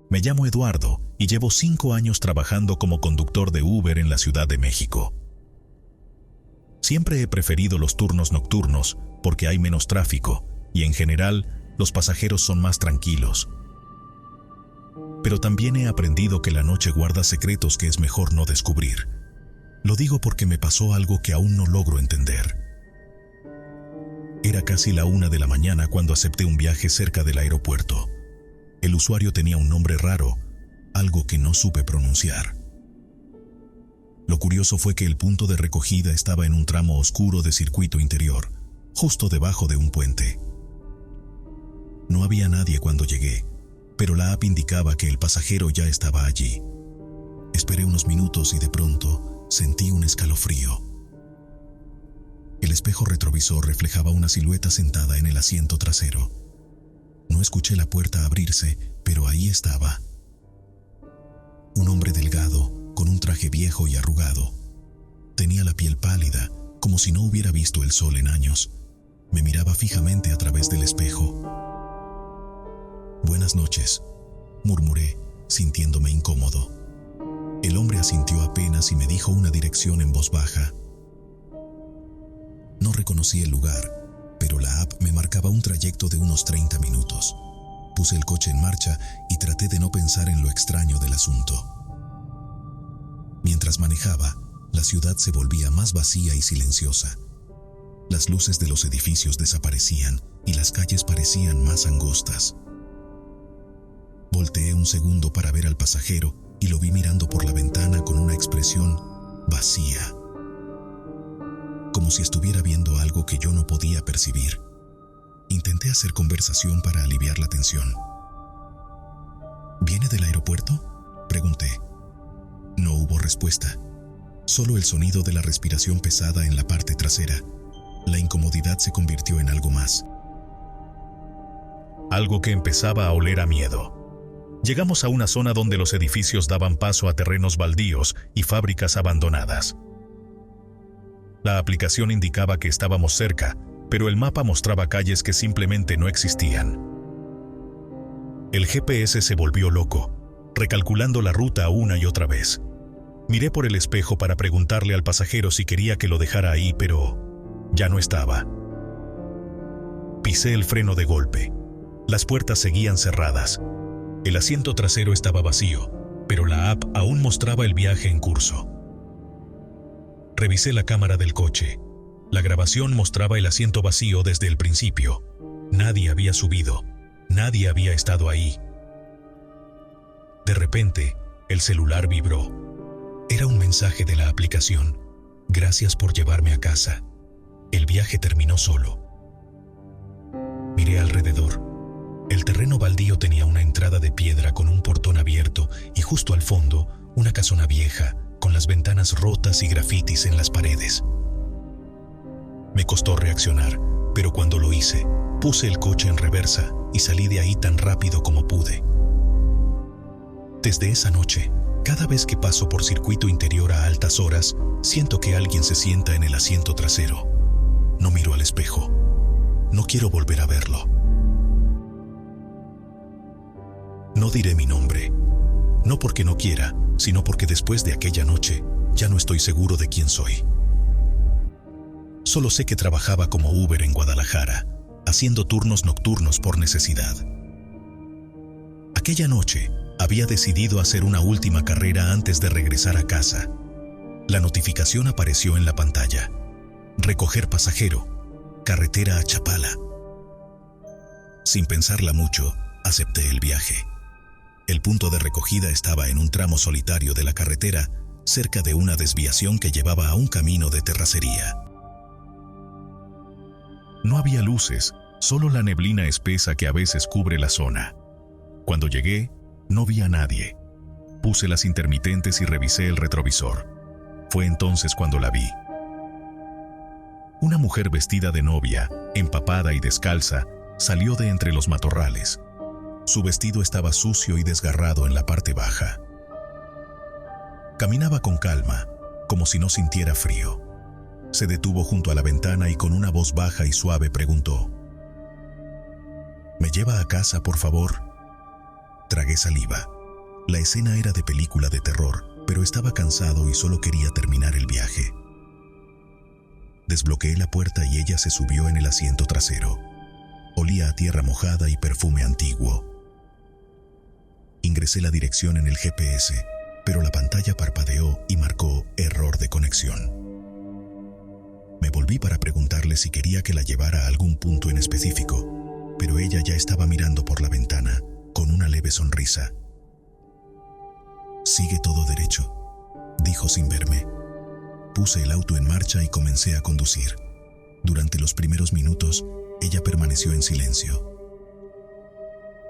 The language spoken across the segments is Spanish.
Me llamo Eduardo y llevo 5 años trabajando como conductor de Uber en la Ciudad de México. Siempre he preferido los turnos nocturnos porque hay menos tráfico y en general los pasajeros son más tranquilos. Pero también he aprendido que la noche guarda secretos que es mejor no descubrir. Lo digo porque me pasó algo que aún no logro entender. Era casi la 1 de la mañana cuando acepté un viaje cerca del aeropuerto. El usuario tenía un nombre raro, algo que no supe pronunciar. Lo curioso fue que el punto de recogida estaba en un tramo oscuro de circuito interior, justo debajo de un puente. No había nadie cuando llegué, pero la app indicaba que el pasajero ya estaba allí. Esperé unos minutos y de pronto sentí un escalofrío. El espejo retrovisor reflejaba una silueta sentada en el asiento trasero. No escuché la puerta abrirse, pero ahí estaba. Un hombre delgado, con un traje viejo y arrugado. Tenía la piel pálida, como si no hubiera visto el sol en años. Me miraba fijamente a través del espejo. «Buenas noches», murmuré, sintiéndome incómodo. El hombre asintió apenas y me dijo una dirección en voz baja. No reconocí el lugar, pero la app me marcaba un trayecto de unos 30 minutos. Puse el coche en marcha y traté de no pensar en lo extraño del asunto. Mientras manejaba, la ciudad se volvía más vacía y silenciosa. Las luces de los edificios desaparecían y las calles parecían más angostas. Volteé un segundo para ver al pasajero y lo vi mirando por la ventana con una expresión vacía, como si estuviera viendo algo que yo no podía percibir. Intenté hacer conversación para aliviar la tensión. «¿Viene del aeropuerto?», pregunté. No hubo respuesta, solo el sonido de la respiración pesada en la parte trasera. La incomodidad se convirtió en algo más. Algo que empezaba a oler a miedo. Llegamos a una zona donde los edificios daban paso a terrenos baldíos y fábricas abandonadas. La aplicación indicaba que estábamos cerca, pero el mapa mostraba calles que simplemente no existían. El GPS se volvió loco, recalculando la ruta una y otra vez. Miré por el espejo para preguntarle al pasajero si quería que lo dejara ahí, pero ya no estaba. Pisé el freno de golpe. Las puertas seguían cerradas. El asiento trasero estaba vacío, pero la app aún mostraba el viaje en curso. Revisé la cámara del coche. La grabación mostraba el asiento vacío desde el principio. Nadie había subido. Nadie había estado ahí. De repente, el celular vibró. Era un mensaje de la aplicación. «Gracias por llevarme a casa. El viaje terminó solo». Miré alrededor. El terreno baldío tenía una entrada de piedra con un portón abierto y justo al fondo, una casona vieja, con las ventanas rotas y grafitis en las paredes. Me costó reaccionar, pero cuando lo hice, puse el coche en reversa y salí de ahí tan rápido como pude. Desde esa noche, cada vez que paso por circuito interior a altas horas, siento que alguien se sienta en el asiento trasero. No miro al espejo. No quiero volver a verlo. No diré mi nombre. No porque no quiera, sino porque después de aquella noche, ya no estoy seguro de quién soy. Solo sé que trabajaba como Uber en Guadalajara, haciendo turnos nocturnos por necesidad. Aquella noche, había decidido hacer una última carrera antes de regresar a casa. La notificación apareció en la pantalla. Recoger pasajero, carretera a Chapala. Sin pensarla mucho, acepté el viaje. El punto de recogida estaba en un tramo solitario de la carretera, cerca de una desviación que llevaba a un camino de terracería. No había luces, solo la neblina espesa que a veces cubre la zona. Cuando llegué, no vi a nadie. Puse las intermitentes y revisé el retrovisor. Fue entonces cuando la vi. Una mujer vestida de novia, empapada y descalza, salió de entre los matorrales. Su vestido estaba sucio y desgarrado en la parte baja. Caminaba con calma, como si no sintiera frío. Se detuvo junto a la ventana y con una voz baja y suave preguntó: «¿Me lleva a casa, por favor?». Tragué saliva. La escena era de película de terror, pero estaba cansado y solo quería terminar el viaje. Desbloqueé la puerta y ella se subió en el asiento trasero. Olía a tierra mojada y perfume antiguo. Ingresé la dirección en el GPS, pero la pantalla parpadeó y marcó error de conexión. Me volví para preguntarle si quería que la llevara a algún punto en específico, pero ella ya estaba mirando por la ventana, con una leve sonrisa. «Sigue todo derecho», dijo sin verme. Puse el auto en marcha y comencé a conducir. Durante los primeros minutos, ella permaneció en silencio.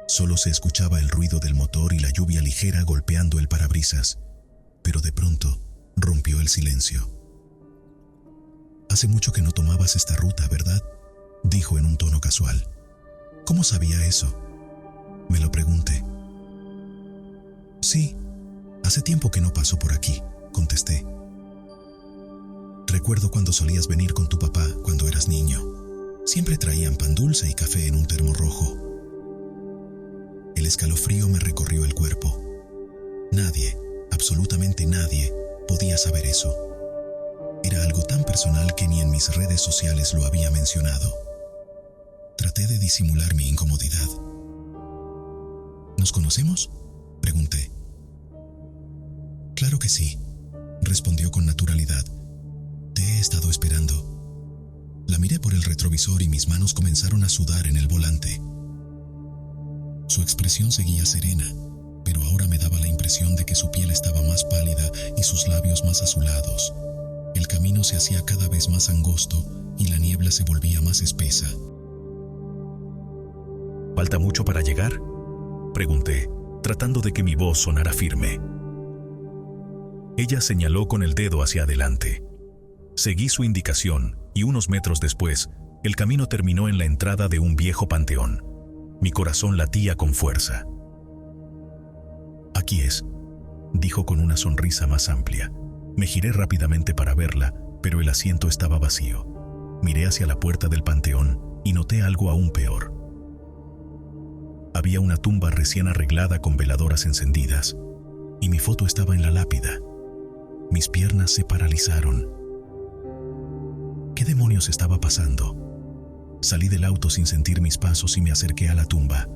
Solo se escuchaba el ruido del motor y la lluvia ligera golpeando el parabrisas, pero de pronto rompió el silencio. «Hace mucho que no tomabas esta ruta, ¿verdad?», dijo en un tono casual. «¿Cómo sabía eso?», me lo pregunté. «Sí, hace tiempo que no paso por aquí», contesté. «Recuerdo cuando solías venir con tu papá cuando eras niño. Siempre traían pan dulce y café en un termo rojo». El escalofrío me recorrió el cuerpo. Nadie, absolutamente nadie, podía saber eso. Era algo tan personal que ni en mis redes sociales lo había mencionado. Traté de disimular mi incomodidad. «¿Nos conocemos?», pregunté. «Claro que sí», respondió con naturalidad. «Te he estado esperando». La miré por el retrovisor y mis manos comenzaron a sudar en el volante. Su expresión seguía serena, pero ahora me daba la impresión de que su piel estaba más pálida y sus labios más azulados. El camino se hacía cada vez más angosto y la niebla se volvía más espesa. ¿Falta mucho para llegar?, pregunté, tratando de que mi voz sonara firme. Ella señaló con el dedo hacia adelante. Seguí su indicación y unos metros después, el camino terminó en la entrada de un viejo panteón. Mi corazón latía con fuerza. «Aquí es», dijo con una sonrisa más amplia. Me giré rápidamente para verla, pero el asiento estaba vacío. Miré hacia la puerta del panteón y noté algo aún peor. Había una tumba recién arreglada con veladoras encendidas, y mi foto estaba en la lápida. Mis piernas se paralizaron. ¿Qué demonios estaba pasando? Salí del auto sin sentir mis pasos y me acerqué a la tumba.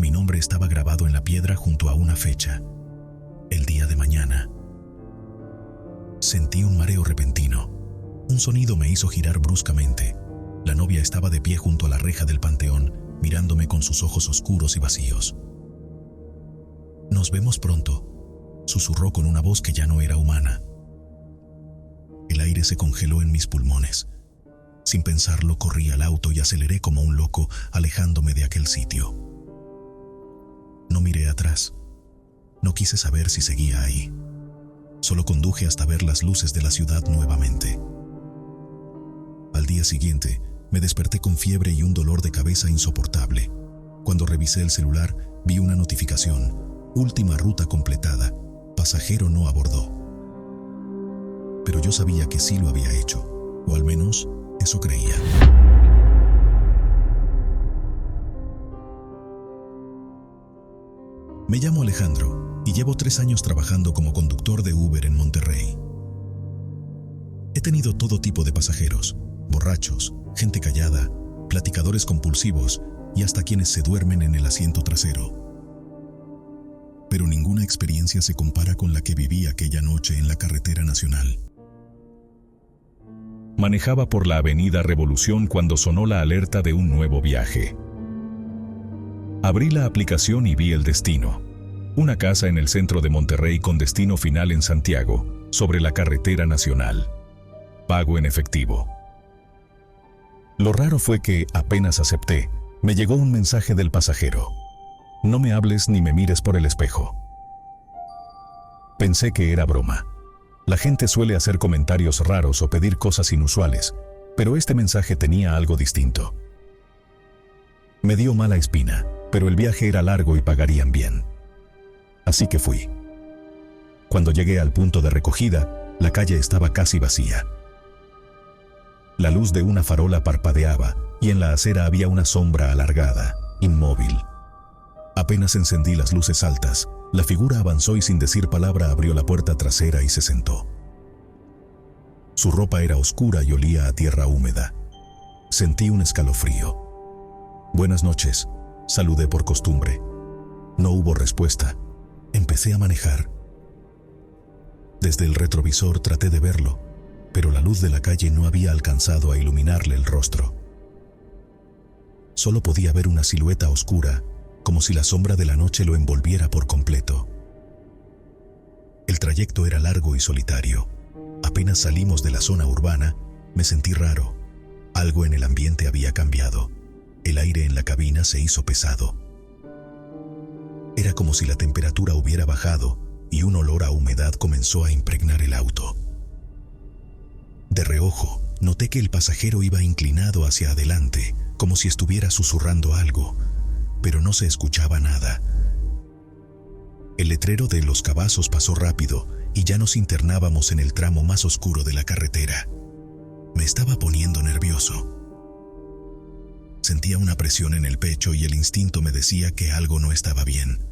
Mi nombre estaba grabado en la piedra junto a una fecha: el día de mañana. Sentí un mareo repentino. Un sonido me hizo girar bruscamente. La novia estaba de pie junto a la reja del panteón, mirándome con sus ojos oscuros y vacíos. «Nos vemos pronto», susurró con una voz que ya no era humana. El aire se congeló en mis pulmones. Sin pensarlo, corrí al auto y aceleré como un loco, alejándome de aquel sitio. No miré atrás. No quise saber si seguía ahí. Solo conduje hasta ver las luces de la ciudad nuevamente. Al día siguiente, me desperté con fiebre y un dolor de cabeza insoportable. Cuando revisé el celular, vi una notificación: última ruta completada, pasajero no abordó. Pero yo sabía que sí lo había hecho, o al menos eso creía. Me llamo Alejandro y llevo 3 años trabajando como conductor de Uber en Monterrey. He tenido todo tipo de pasajeros: borrachos, gente callada, platicadores compulsivos y hasta quienes se duermen en el asiento trasero. Pero ninguna experiencia se compara con la que viví aquella noche en la carretera nacional. Manejaba por la avenida Revolución cuando sonó la alerta de un nuevo viaje. Abrí la aplicación y vi el destino: una casa en el centro de Monterrey con destino final en Santiago, sobre la carretera nacional. Pago en efectivo. Lo raro fue que, apenas acepté, me llegó un mensaje del pasajero: «No me hables ni me mires por el espejo». Pensé que era broma. La gente suele hacer comentarios raros o pedir cosas inusuales, pero este mensaje tenía algo distinto. Me dio mala espina, pero el viaje era largo y pagarían bien. Así que fui. Cuando llegué al punto de recogida, la calle estaba casi vacía. La luz de una farola parpadeaba y en la acera había una sombra alargada, inmóvil. Apenas encendí las luces altas, La figura avanzó y sin decir palabra abrió la puerta trasera y se sentó. Su ropa era oscura y olía a tierra húmeda. Sentí un escalofrío. «Buenas noches», saludé por costumbre. No hubo respuesta. Empecé a manejar. Desde el retrovisor traté de verlo, pero la luz de la calle no había alcanzado a iluminarle el rostro. Solo podía ver una silueta oscura, como si la sombra de la noche lo envolviera por completo. El trayecto era largo y solitario. Apenas salimos de la zona urbana, me sentí raro. Algo en el ambiente había cambiado. El aire en la cabina se hizo pesado. Era como si la temperatura hubiera bajado y un olor a humedad comenzó a impregnar el auto. De reojo, noté que el pasajero iba inclinado hacia adelante, como si estuviera susurrando algo, pero no se escuchaba nada. El letrero de Los Cavazos pasó rápido y ya nos internábamos en el tramo más oscuro de la carretera. Me estaba poniendo nervioso. Sentía una presión en el pecho y el instinto me decía que algo no estaba bien.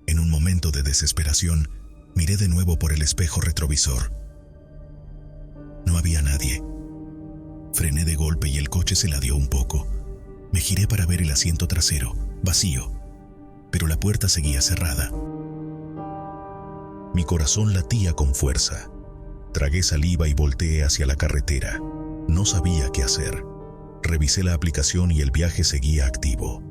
En un momento de desesperación, miré de nuevo por el espejo retrovisor. No había nadie. Frené de golpe y el coche se ladeó un poco. Me giré para ver el asiento trasero, vacío, pero la puerta seguía cerrada. Mi corazón latía con fuerza. Tragué saliva y volteé hacia la carretera. No sabía qué hacer. Revisé la aplicación y el viaje seguía activo.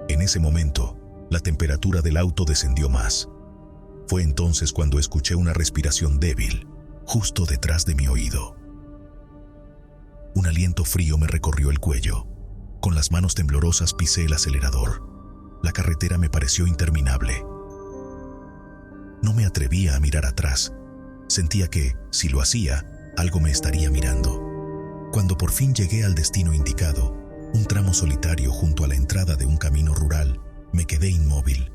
En ese momento, la temperatura del auto descendió más. Fue entonces cuando escuché una respiración débil, justo detrás de mi oído. Un aliento frío me recorrió el cuello. Con las manos temblorosas pisé el acelerador. La carretera me pareció interminable. No me atrevía a mirar atrás. Sentía que, si lo hacía, algo me estaría mirando. Cuando por fin llegué al destino indicado, un tramo solitario junto a la entrada de un camino rural, me quedé inmóvil.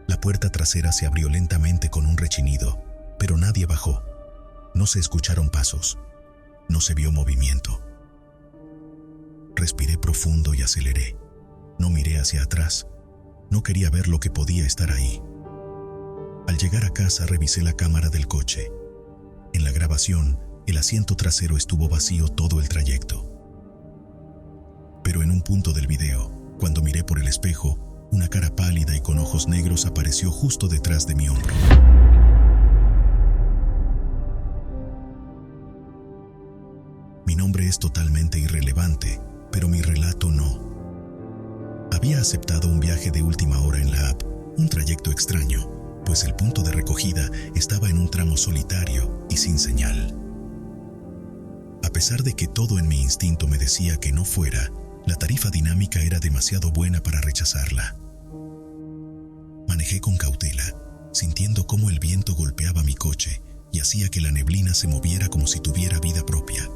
La puerta trasera se abrió lentamente con un rechinido, pero nadie bajó. No se escucharon pasos. No se vio movimiento. Respiré profundo y aceleré. No miré hacia atrás. No quería ver lo que podía estar ahí. Al llegar a casa revisé la cámara del coche. En la grabación, el asiento trasero estuvo vacío todo el trayecto. Pero en un punto del video, cuando miré por el espejo, una cara pálida y con ojos negros apareció justo detrás de mi hombro. Mi nombre es totalmente irrelevante, pero mi relato no. Había aceptado un viaje de última hora en la app, un trayecto extraño, pues el punto de recogida estaba en un tramo solitario y sin señal. A pesar de que todo en mi instinto me decía que no fuera, la tarifa dinámica era demasiado buena para rechazarla. Manejé con cautela, sintiendo cómo el viento golpeaba mi coche y hacía que la neblina se moviera como si tuviera vida propia.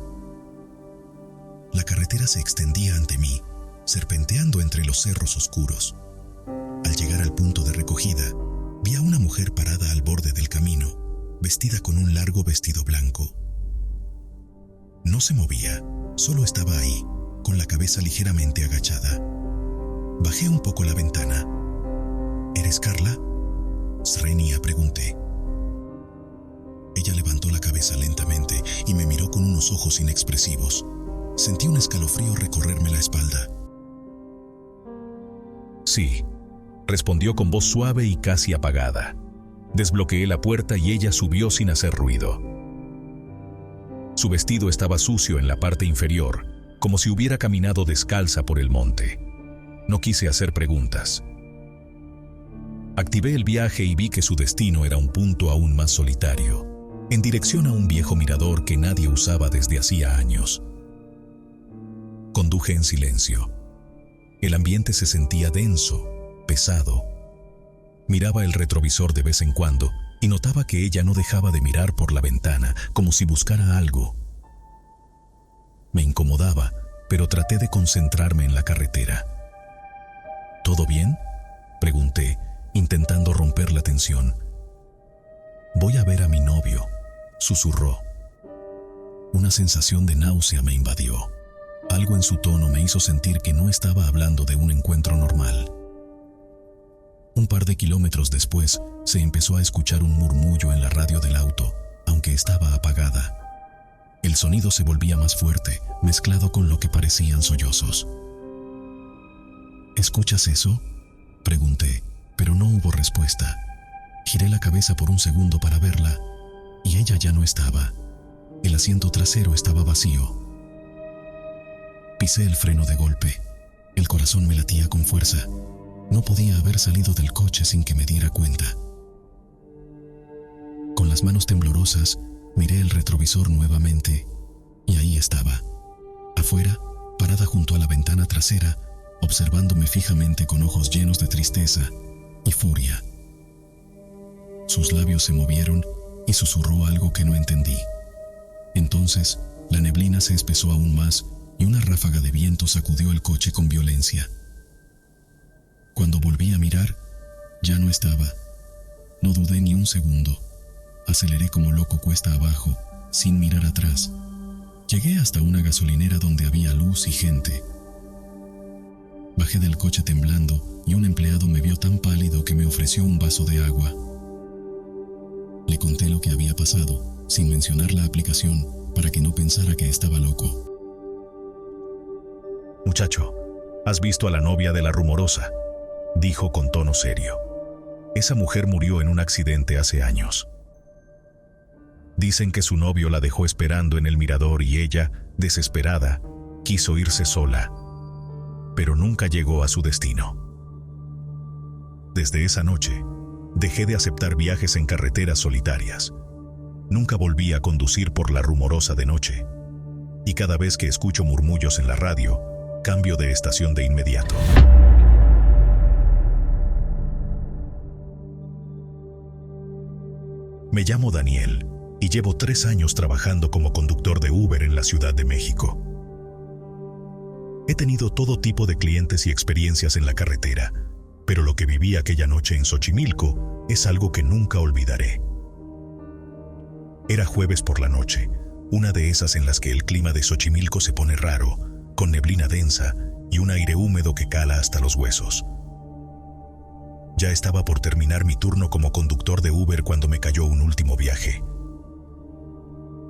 La carretera se extendía ante mí, serpenteando entre los cerros oscuros. Al llegar al punto de recogida, vi a una mujer parada al borde del camino, vestida con un largo vestido blanco. No se movía, solo estaba ahí, con la cabeza ligeramente agachada. Bajé un poco la ventana. ¿Eres Carla? Srenia, pregunté. Ella levantó la cabeza lentamente y me miró con unos ojos inexpresivos. Sentí un escalofrío recorrerme la espalda. Sí, respondió con voz suave y casi apagada. Desbloqueé la puerta y ella subió sin hacer ruido. Su vestido estaba sucio en la parte inferior, como si hubiera caminado descalza por el monte. No quise hacer preguntas. Activé el viaje y vi que su destino era un punto aún más solitario, en dirección a un viejo mirador que nadie usaba desde hacía años. Conduje en silencio. El ambiente se sentía denso, pesado. Miraba el retrovisor de vez en cuando y notaba que ella no dejaba de mirar por la ventana, como si buscara algo. Me incomodaba, pero traté de concentrarme en la carretera. ¿Todo bien?, pregunté, intentando romper la tensión. Voy a ver a mi novio, susurró. Una sensación de náusea me invadió. Algo en su tono me hizo sentir que no estaba hablando de un encuentro normal. Un par de kilómetros después, se empezó a escuchar un murmullo en la radio del auto, aunque estaba apagada. El sonido se volvía más fuerte, mezclado con lo que parecían sollozos. ¿Escuchas eso?, pregunté, pero no hubo respuesta. Giré la cabeza por un segundo para verla, y ella ya no estaba. El asiento trasero estaba vacío. Pisé el freno de golpe. El corazón me latía con fuerza. No podía haber salido del coche sin que me diera cuenta. Con las manos temblorosas, miré el retrovisor nuevamente, y ahí estaba, afuera, parada junto a la ventana trasera, observándome fijamente con ojos llenos de tristeza y furia. Sus labios se movieron y susurró algo que no entendí. Entonces, la neblina se espesó aún más y una ráfaga de viento sacudió el coche con violencia. Cuando volví a mirar, ya no estaba. No dudé ni un segundo. Aceleré como loco cuesta abajo, sin mirar atrás. Llegué hasta una gasolinera donde había luz y gente. Bajé del coche temblando y un empleado me vio tan pálido que me ofreció un vaso de agua. Le conté lo que había pasado, sin mencionar la aplicación, para que no pensara que estaba loco. «Muchacho, ¿has visto a la novia de la rumorosa?», dijo con tono serio. «Esa mujer murió en un accidente hace años. Dicen que su novio la dejó esperando en el mirador y ella, desesperada, quiso irse sola, pero nunca llegó a su destino. Desde esa noche, dejé de aceptar viajes en carreteras solitarias. Nunca volví a conducir por la rumorosa de noche, y cada vez que escucho murmullos en la radio, cambio de estación de inmediato». Me llamo Daniel y llevo 3 años trabajando como conductor de Uber en la Ciudad de México. He tenido todo tipo de clientes y experiencias en la carretera, pero lo que viví aquella noche en Xochimilco es algo que nunca olvidaré. Era jueves por la noche, una de esas en las que el clima de Xochimilco se pone raro, con neblina densa y un aire húmedo que cala hasta los huesos. Ya estaba por terminar mi turno como conductor de Uber cuando me cayó un último viaje.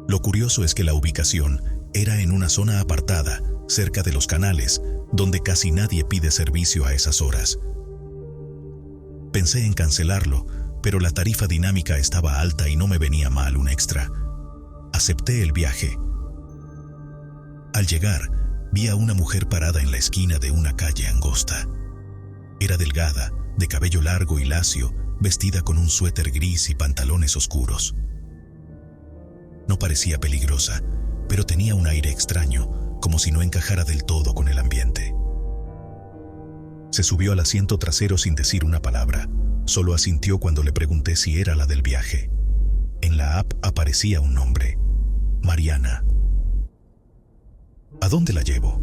Lo curioso es que la ubicación era en una zona apartada, cerca de los canales, donde casi nadie pide servicio a esas horas. Pensé en cancelarlo, pero la tarifa dinámica estaba alta y no me venía mal un extra. Acepté el viaje. Al llegar, vi a una mujer parada en la esquina de una calle angosta. Era delgada, de cabello largo y lacio, vestida con un suéter gris y pantalones oscuros. No parecía peligrosa, pero tenía un aire extraño, como si no encajara del todo con el ambiente. Se subió al asiento trasero sin decir una palabra. Solo asintió cuando le pregunté si era la del viaje. En la app aparecía un nombre: Mariana. ¿A dónde la llevo?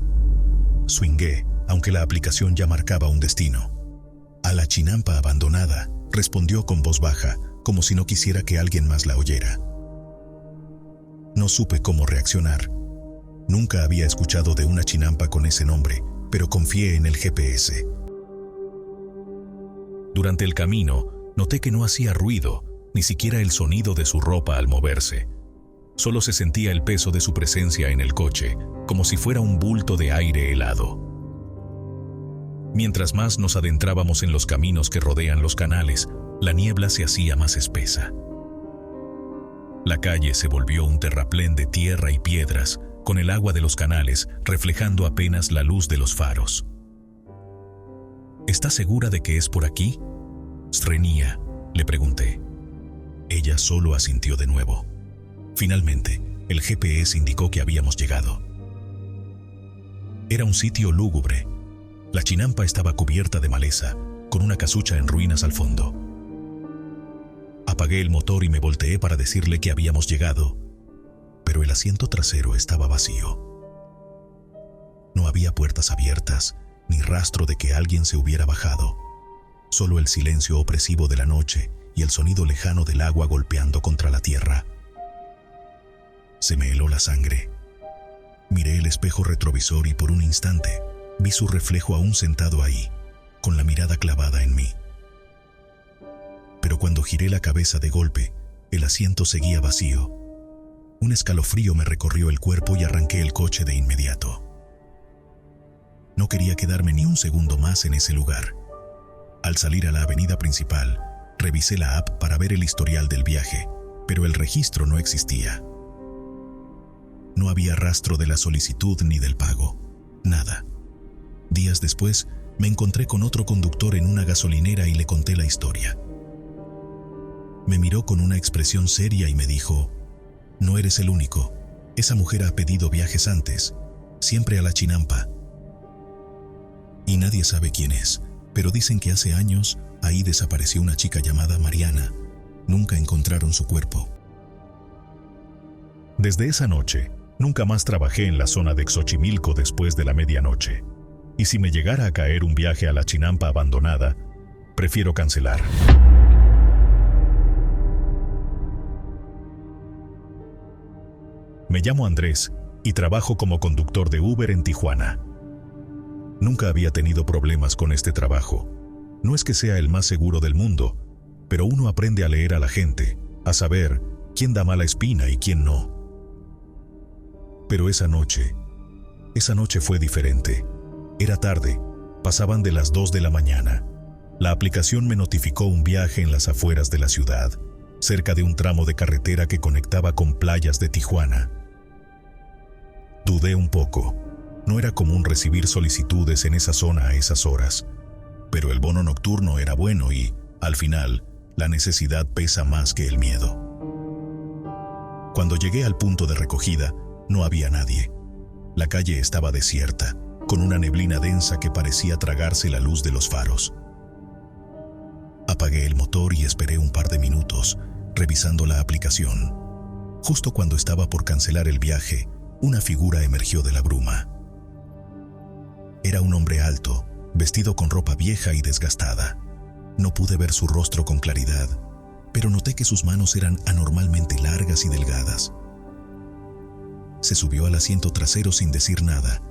Swingué, aunque la aplicación ya marcaba un destino. A la chinampa abandonada, respondió con voz baja, como si no quisiera que alguien más la oyera. No supe cómo reaccionar. Nunca había escuchado de una chinampa con ese nombre, pero confié en el GPS. Durante el camino, noté que no hacía ruido, ni siquiera el sonido de su ropa al moverse. Solo se sentía el peso de su presencia en el coche, como si fuera un bulto de aire helado. Mientras más nos adentrábamos en los caminos que rodean los canales, la niebla se hacía más espesa. La calle se volvió un terraplén de tierra y piedras, con el agua de los canales reflejando apenas la luz de los faros. ¿Estás segura de que es por aquí? Srenia, le pregunté. Ella solo asintió de nuevo. Finalmente, el GPS indicó que habíamos llegado. Era un sitio lúgubre. La chinampa estaba cubierta de maleza, con una casucha en ruinas al fondo. Apagué el motor y me volteé para decirle que habíamos llegado, pero el asiento trasero estaba vacío. No había puertas abiertas, ni rastro de que alguien se hubiera bajado. Solo el silencio opresivo de la noche y el sonido lejano del agua golpeando contra la tierra. Se me heló la sangre. Miré el espejo retrovisor y por un instante vi su reflejo aún sentado ahí, con la mirada clavada en mí. pero cuando giré la cabeza de golpe, el asiento seguía vacío. Un escalofrío me recorrió el cuerpo y arranqué el coche de inmediato. No quería quedarme ni un segundo más en ese lugar. Al salir a la avenida principal, revisé la app para ver el historial del viaje, pero el registro no existía. No había rastro de la solicitud ni del pago. Nada. Días después, me encontré con otro conductor en una gasolinera y le conté la historia. Me miró con una expresión seria y me dijo: «No eres el único. Esa mujer ha pedido viajes antes, siempre a la Chinampa. Y nadie sabe quién es, pero dicen que hace años ahí desapareció una chica llamada Mariana. Nunca encontraron su cuerpo». Desde esa noche, nunca más trabajé en la zona de Xochimilco después de la medianoche. Y si me llegara a caer un viaje a la Chinampa abandonada, prefiero cancelar. Me llamo Andrés y trabajo como conductor de Uber en Tijuana. Nunca había tenido problemas con este trabajo. No es que sea el más seguro del mundo, pero uno aprende a leer a la gente, a saber quién da mala espina y quién no. Pero esa noche fue diferente. Era tarde, pasaban de las 2 de la mañana. La aplicación me notificó un viaje en las afueras de la ciudad, cerca de un tramo de carretera que conectaba con playas de Tijuana. Dudé un poco. No era común recibir solicitudes en esa zona a esas horas, pero el bono nocturno era bueno y, al final, la necesidad pesa más que el miedo. Cuando llegué al punto de recogida, no había nadie. La calle estaba desierta, con una neblina densa que parecía tragarse la luz de los faros. Apagué el motor y esperé un par de minutos, revisando la aplicación. Justo cuando estaba por cancelar el viaje, una figura emergió de la bruma. Era un hombre alto, vestido con ropa vieja y desgastada. No pude ver su rostro con claridad, pero noté que sus manos eran anormalmente largas y delgadas. Se subió al asiento trasero sin decir nada.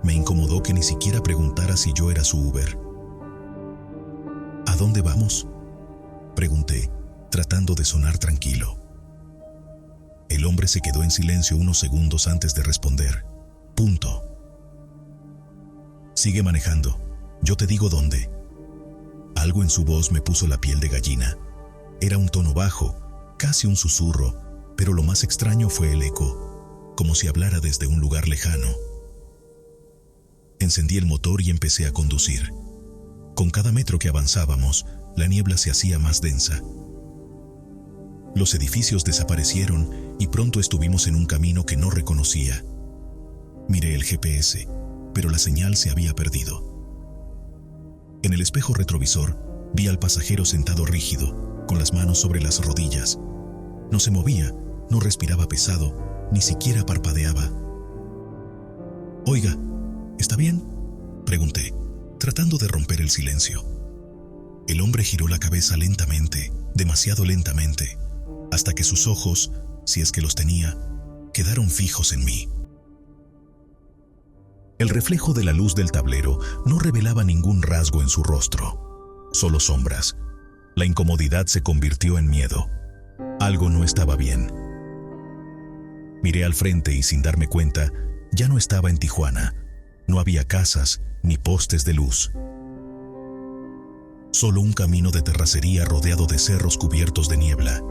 Me incomodó que ni siquiera preguntara si yo era su Uber. ¿A dónde vamos?, pregunté, tratando de sonar tranquilo. El hombre se quedó en silencio unos segundos antes de responder. Punto. Sigue manejando. Yo te digo dónde. Algo en su voz me puso la piel de gallina. Era un tono bajo, casi un susurro, pero lo más extraño fue el eco, como si hablara desde un lugar lejano. Encendí el motor y empecé a conducir. Con cada metro que avanzábamos, la niebla se hacía más densa. Los edificios desaparecieron y pronto estuvimos en un camino que no reconocía. Miré el GPS, pero la señal se había perdido. En el espejo retrovisor, vi al pasajero sentado rígido, con las manos sobre las rodillas. No se movía, no respiraba pesado, ni siquiera parpadeaba. «Oiga, ¿está bien?», pregunté, tratando de romper el silencio. El hombre giró la cabeza lentamente, demasiado lentamente, hasta que sus ojos, si es que los tenía, quedaron fijos en mí. El reflejo de la luz del tablero no revelaba ningún rasgo en su rostro, solo sombras. La incomodidad se convirtió en miedo. Algo no estaba bien. Miré al frente y sin darme cuenta, ya no estaba en Tijuana. No había casas ni postes de luz. Solo un camino de terracería rodeado de cerros cubiertos de niebla.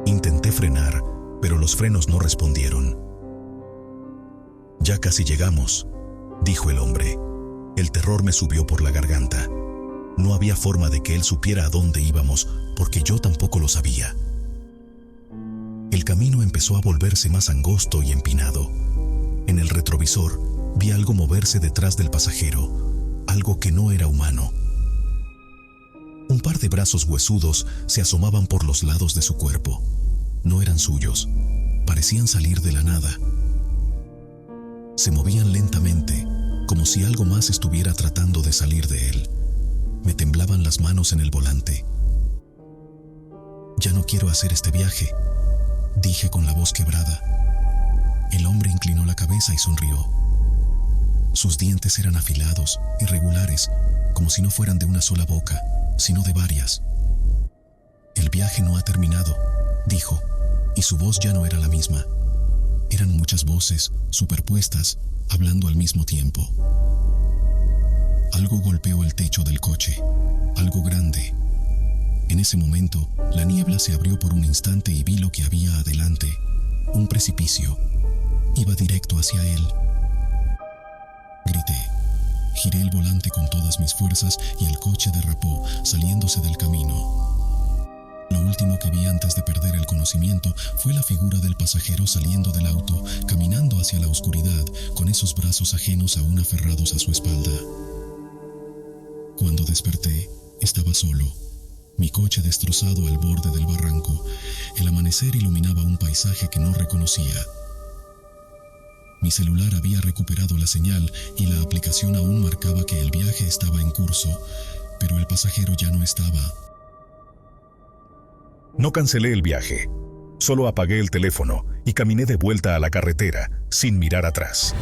Intenté frenar, pero los frenos no respondieron. «Ya casi llegamos», dijo el hombre. El terror me subió por la garganta. No había forma de que él supiera a dónde íbamos, porque yo tampoco lo sabía. El camino empezó a volverse más angosto y empinado. En el retrovisor vi algo moverse detrás del pasajero, algo que no era humano. Un par de brazos huesudos se asomaban por los lados de su cuerpo. No eran suyos, parecían salir de la nada. Se movían lentamente, como si algo más estuviera tratando de salir de él. Me temblaban las manos en el volante. «Ya no quiero hacer este viaje», dije con la voz quebrada. El hombre inclinó la cabeza y sonrió. Sus dientes eran afilados, irregulares, como si no fueran de una sola boca, sino de varias. El viaje no ha terminado, dijo, y su voz ya no era la misma. Eran muchas voces, superpuestas, hablando al mismo tiempo. Algo golpeó el techo del coche, algo grande. En ese momento, la niebla se abrió por un instante y vi lo que había adelante, un precipicio. Iba directo hacia él. Grité. Giré el volante con todas mis fuerzas y el coche derrapó, saliéndose del camino. Lo último que vi antes de perder el conocimiento fue la figura del pasajero saliendo del auto, caminando hacia la oscuridad, con esos brazos ajenos aún aferrados a su espalda. Cuando desperté, estaba solo. Mi coche destrozado al borde del barranco. El amanecer iluminaba un paisaje que no reconocía. Mi celular había recuperado la señal y la aplicación aún marcaba que el viaje estaba en curso, pero el pasajero ya no estaba. No cancelé el viaje. Solo apagué el teléfono y caminé de vuelta a la carretera, sin mirar atrás.